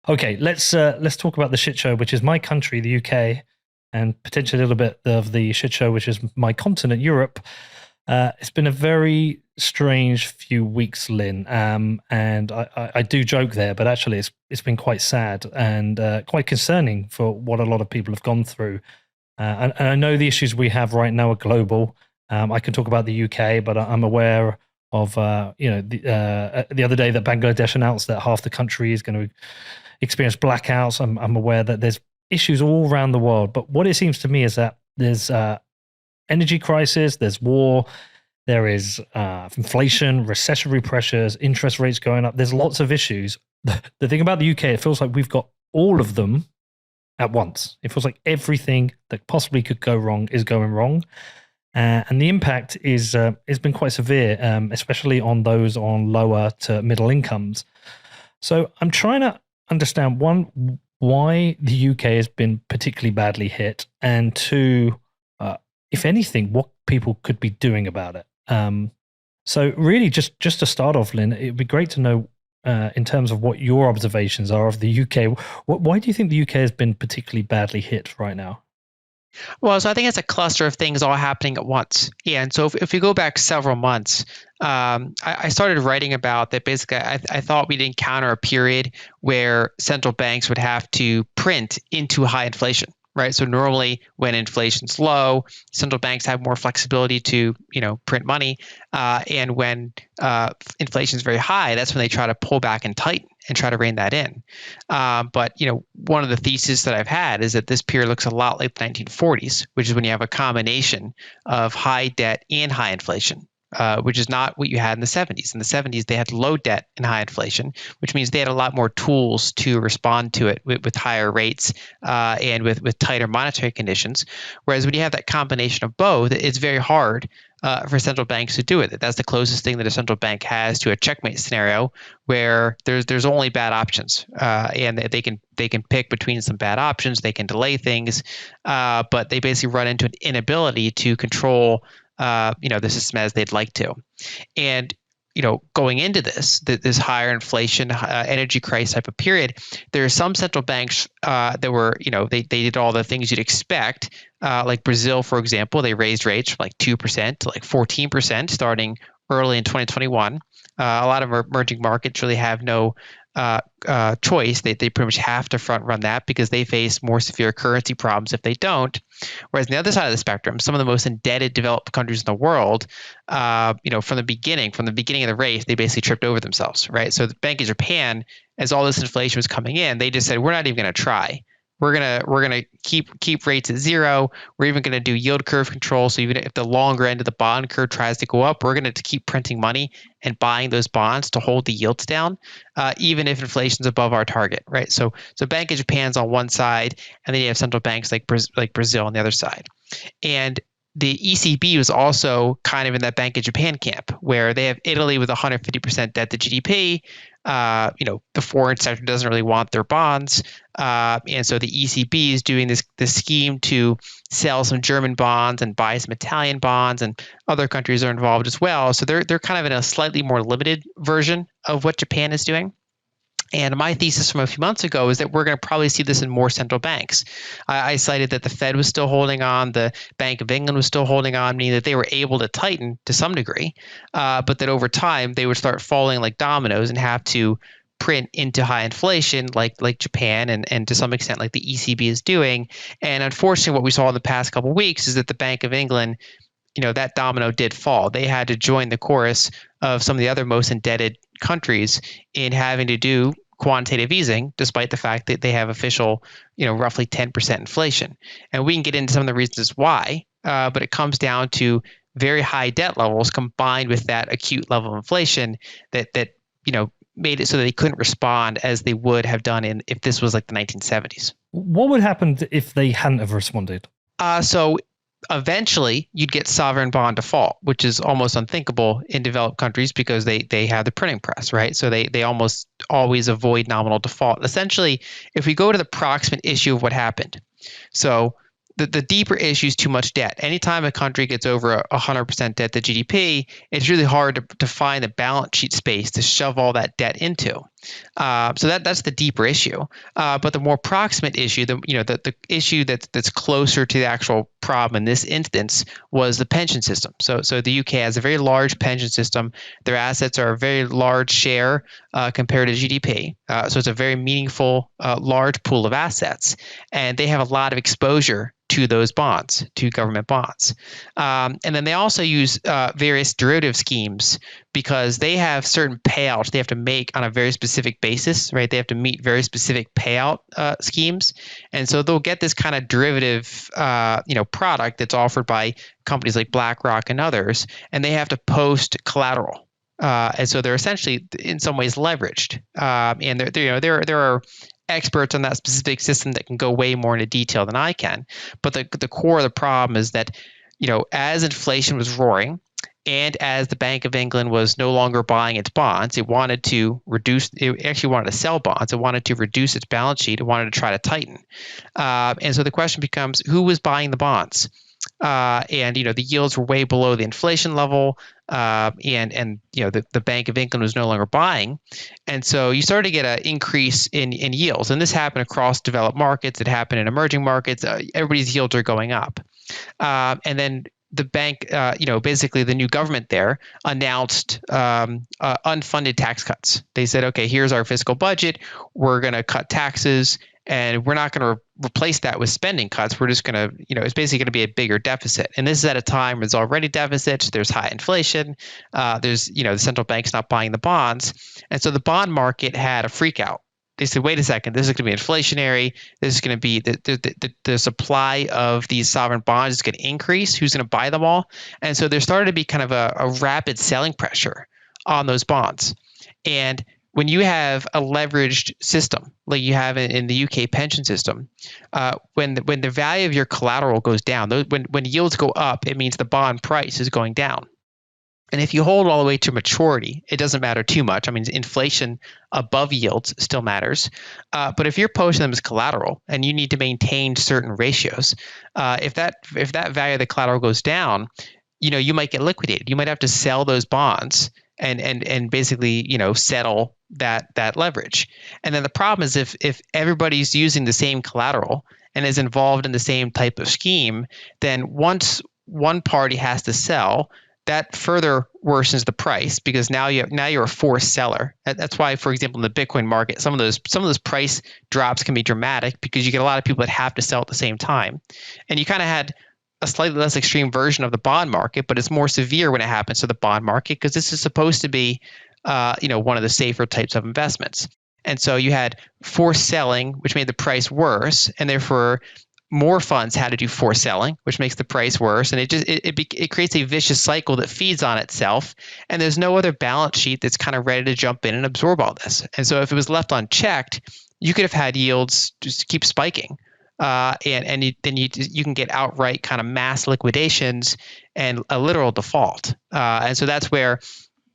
Okay, let's talk about the shit show, which is my country, the UK, and potentially a little bit of the shit show, which is my continent, Europe. It's been a very strange few weeks, Lynn, and I do joke there, but actually it's been quite sad and quite concerning for what a lot of people have gone through. And I know the issues we have right now are global. I can talk about the UK, but I'm aware of the other day that Bangladesh announced that half the country is going to experience blackouts. I'm aware that there's issues all around the world, but what it seems to me is that there's energy crisis, there's war, there is inflation, recessionary pressures, interest rates going up. There's lots of issues. The thing about the UK, it feels like we've got all of them at once. It feels like everything that possibly could go wrong is going wrong. And the impact is has been quite severe, especially on those on lower to middle incomes. So I'm trying to understand, one, why the UK has been particularly badly hit, and two, if anything, what people could be doing about it. So really, just to start off, Lynn, it'd be great to know in terms of what your observations are of the UK. Why do you think the UK has been particularly badly hit right now? Well, so I think it's a cluster of things all happening at once. And so if we go back several months, I started writing about that. Basically, I thought we'd encounter a period where central banks would have to print into high inflation. Right. So normally when inflation's low, central banks have more flexibility to, print money. And when inflation is very high, that's when they try to pull back and tighten and try to rein that in. But one of the theses that I've had is that this period looks a lot like the 1940s, which is when you have a combination of high debt and high inflation. Which is not what you had in the 70s. In the 70s, they had low debt and high inflation, which means they had a lot more tools to respond to it with higher rates and with tighter monetary conditions. Whereas when you have that combination of both, it's very hard for central banks to do it. That's the closest thing that a central bank has to a checkmate scenario where there's only bad options, and they can pick between some bad options. They can delay things, but they basically run into an inability to control the system as they'd like to. And, going into this higher inflation, energy crisis type of period, there are some central banks that were, they did all the things you'd expect, like Brazil, for example. They raised rates from like 2% to like 14% starting early in 2021. A lot of emerging markets really have no choice. They pretty much have to front run that because they face more severe currency problems if they don't. Whereas on the other side of the spectrum, some of the most indebted developed countries in the world, from the beginning of the race, they basically tripped over themselves, right? So the Bank of Japan, as all this inflation was coming in, they just said, we're not even going to try. We're gonna keep rates at zero. We're even gonna do yield curve control. So even if the longer end of the bond curve tries to go up, we're gonna keep printing money and buying those bonds to hold the yields down, even if inflation's above our target, right? So Bank of Japan's on one side, and then you have central banks like Brazil on the other side, and the ECB was also kind of in that Bank of Japan camp, where they have Italy with 150% debt to GDP. The foreign sector doesn't really want their bonds, and so the ECB is doing this scheme to sell some German bonds and buy some Italian bonds, and other countries are involved as well. So they're kind of in a slightly more limited version of what Japan is doing. And my thesis from a few months ago is that we're going to probably see this in more central banks. I cited that the Fed was still holding on, the Bank of England was still holding on, meaning that they were able to tighten to some degree, but that over time they would start falling like dominoes and have to print into high inflation like Japan and to some extent like the ECB is doing. And unfortunately, what we saw in the past couple of weeks is that the Bank of England, that domino did fall. They had to join the chorus of some of the other most indebted countries in having to do quantitative easing, despite the fact that they have official, roughly 10% inflation. And we can get into some of the reasons why, but it comes down to very high debt levels combined with that acute level of inflation that made it so that they couldn't respond as they would have done if this was like the 1970s. What would happen if they hadn't have responded? So eventually you'd get sovereign bond default, which is almost unthinkable in developed countries because they have the printing press, right? So they almost always avoid nominal default. Essentially, if we go to the proximate issue of what happened, so the deeper issue is too much debt. Anytime a country gets over 100% debt to GDP, it's really hard to find the balance sheet space to shove all that debt into. So that's the deeper issue. But the more proximate issue, the issue that's closer to the actual problem in this instance was the pension system. So the UK has a very large pension system. Their assets are a very large share compared to GDP. So it's a very meaningful, large pool of assets, and they have a lot of exposure to those bonds, to government bonds. And then they also use various derivative schemes because they have certain payouts they have to make on a very specific basis, right? They have to meet very specific payout schemes. And so they'll get this kind of derivative product that's offered by companies like BlackRock and others, and they have to post collateral. And so they're essentially in some ways leveraged. And there are experts on that specific system that can go way more into detail than I can. But the core of the problem is that, as inflation was roaring and as the Bank of England was no longer buying its bonds, it actually wanted to sell bonds. It wanted to reduce its balance sheet. It wanted to try to tighten. And so the question becomes, who was buying the bonds? And the yields were way below the inflation level, and the Bank of England was no longer buying, and so you started to get an increase in yields, and this happened across developed markets. It happened in emerging markets. Everybody's yields are going up, and then the bank, basically the new government there announced unfunded tax cuts. They said, okay, here's our fiscal budget. We're going to cut taxes. And we're not going to replace that with spending cuts. We're just going to, it's basically going to be a bigger deficit. And this is at a time where there's already deficits. There's high inflation. There's, the central bank's not buying the bonds. And so the bond market had a freak out. They said, wait a second, this is going to be inflationary. This is going to be the supply of these sovereign bonds is going to increase. Who's going to buy them all? And so there started to be kind of a rapid selling pressure on those bonds. And when you have a leveraged system like you have in the UK pension system, when the value of your collateral goes down, when yields go up, it means the bond price is going down. And if you hold all the way to maturity, it doesn't matter too much. I mean, inflation above yields still matters. But if you're posting them as collateral and you need to maintain certain ratios, if that value of the collateral goes down, you might get liquidated. You might have to sell those bonds and basically, settle that leverage. And then the problem is if everybody's using the same collateral and is involved in the same type of scheme, then once one party has to sell, that further worsens the price because now you're a forced seller. That's why, for example, in the Bitcoin market, some of those price drops can be dramatic because you get a lot of people that have to sell at the same time. And you kind of had a slightly less extreme version of the bond market, but it's more severe when it happens to the bond market because this is supposed to be one of the safer types of investments. And so you had forced selling, which made the price worse, and therefore more funds had to do forced selling, which makes the price worse, and it creates a vicious cycle that feeds on itself. And there's no other balance sheet that's kind of ready to jump in and absorb all this. And so if it was left unchecked, you could have had yields just keep spiking, then you can get outright kind of mass liquidations and a literal default. And so that's where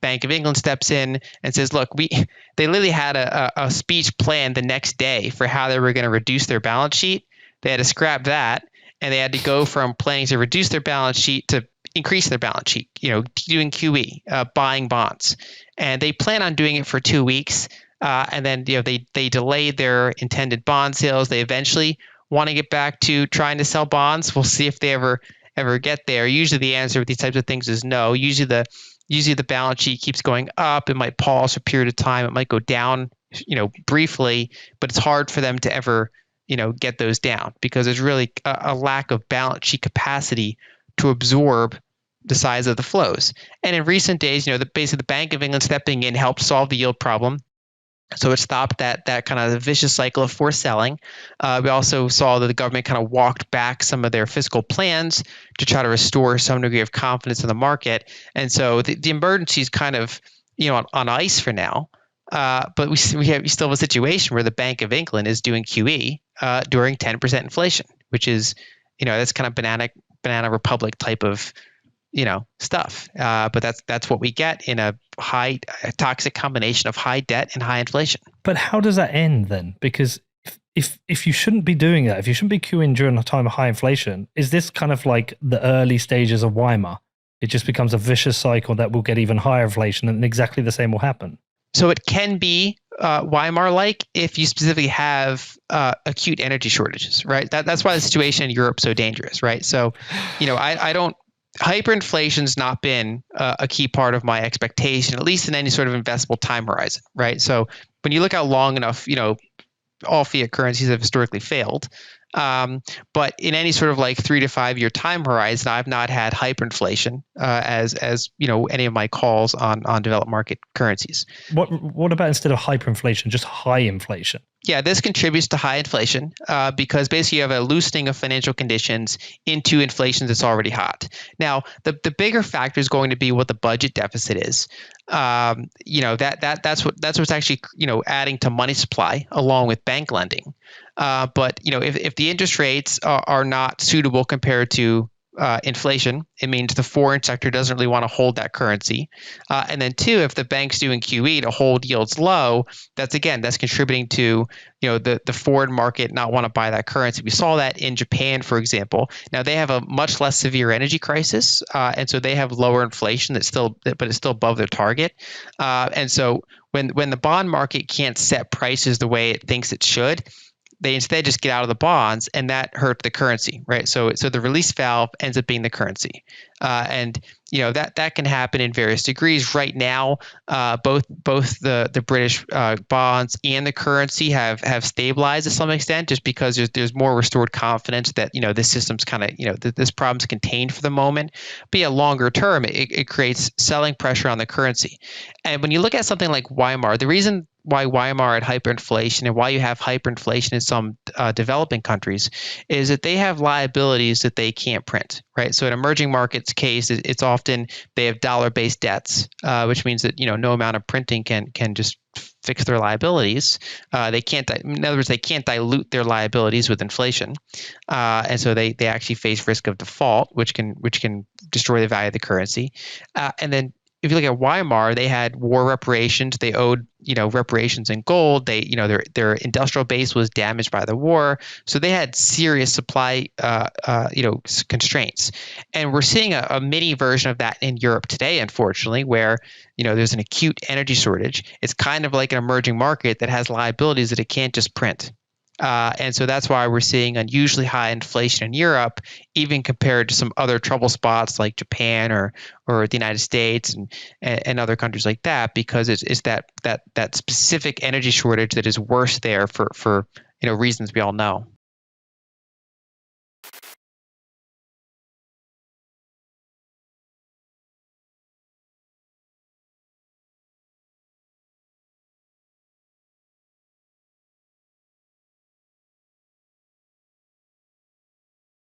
Bank of England steps in and says, look, they literally had a speech planned the next day for how they were going to reduce their balance sheet. They had to scrap that, and they had to go from planning to reduce their balance sheet to increase their balance sheet, doing QE, buying bonds. And they plan on doing it for 2 weeks. And then, they delayed their intended bond sales. They eventually want to get back to trying to sell bonds. We'll see if they ever get there. Usually the answer with these types of things is no. Usually the balance sheet keeps going up. It might pause for a period of time. It might go down, briefly, but it's hard for them to ever get those down because there's really a lack of balance sheet capacity to absorb the size of the flows. And in recent days, basically the Bank of England stepping in helped solve the yield problem. So it stopped that kind of vicious cycle of forced selling. We also saw that the government kind of walked back some of their fiscal plans to try to restore some degree of confidence in the market. And so the emergency is kind of on ice for now. But we still have a situation where the Bank of England is doing QE during 10% inflation, which is, that's kind of banana republic type of, stuff. But that's what we get in a toxic combination of high debt and high inflation. But how does that end then? Because if you shouldn't be doing that, if you shouldn't be QEing during a time of high inflation, is this kind of like the early stages of Weimar? It just becomes a vicious cycle that will get even higher inflation and exactly the same will happen. So it can be Weimar-like if you specifically have acute energy shortages, right? That's why the situation in Europe is so dangerous, right? So, I don't. Hyperinflation's not been a key part of my expectation, at least in any sort of investable time horizon, right? So when you look out long enough, all fiat currencies have historically failed. Um, but in any sort of like 3 to 5 year time horizon, I've not had hyperinflation as any of my calls on developed market currencies. What about instead of hyperinflation, just high inflation? Yeah, this contributes to high inflation because basically you have a loosening of financial conditions into inflation that's already hot. Now, the bigger factor is going to be what the budget deficit is. That's what's actually adding to money supply along with bank lending. But if the interest rates are not suitable compared to inflation, it means the foreign sector doesn't really want to hold that currency. And then two, if the bank's doing QE to hold yields low, that's contributing to the foreign market not want to buy that currency. We saw that in Japan, for example. Now they have a much less severe energy crisis, and so they have lower inflation but it's still above their target. And so when the bond market can't set prices the way it thinks it should, they instead just get out of the bonds, and that hurt the currency, right? So the release valve ends up being the currency, and that can happen in various degrees. Right now, both the British bonds and the currency have stabilized to some extent, just because there's more restored confidence that this system's kind of this problem's contained for the moment. But yeah, longer term, it creates selling pressure on the currency. And when you look at something like Weimar, the reason why Weimar had hyperinflation and why you have hyperinflation in some developing countries is that they have liabilities that they can't print, right? So in emerging markets case, it's often they have dollar-based debts, which means that no amount of printing can just fix their liabilities. They can't, in other words, they can't dilute their liabilities with inflation, and so they actually face risk of default, which can destroy the value of the currency, and then. If you look at Weimar, they had war reparations. They owed, reparations in gold. They, their industrial base was damaged by the war, so they had serious supply, constraints. And we're seeing a mini version of that in Europe today, unfortunately, where there's an acute energy shortage. It's kind of like an emerging market that has liabilities that it can't just print. And so that's why we're seeing unusually high inflation in Europe, even compared to some other trouble spots like Japan or the United States and other countries like that, because it's that specific energy shortage that is worse there for reasons we all know.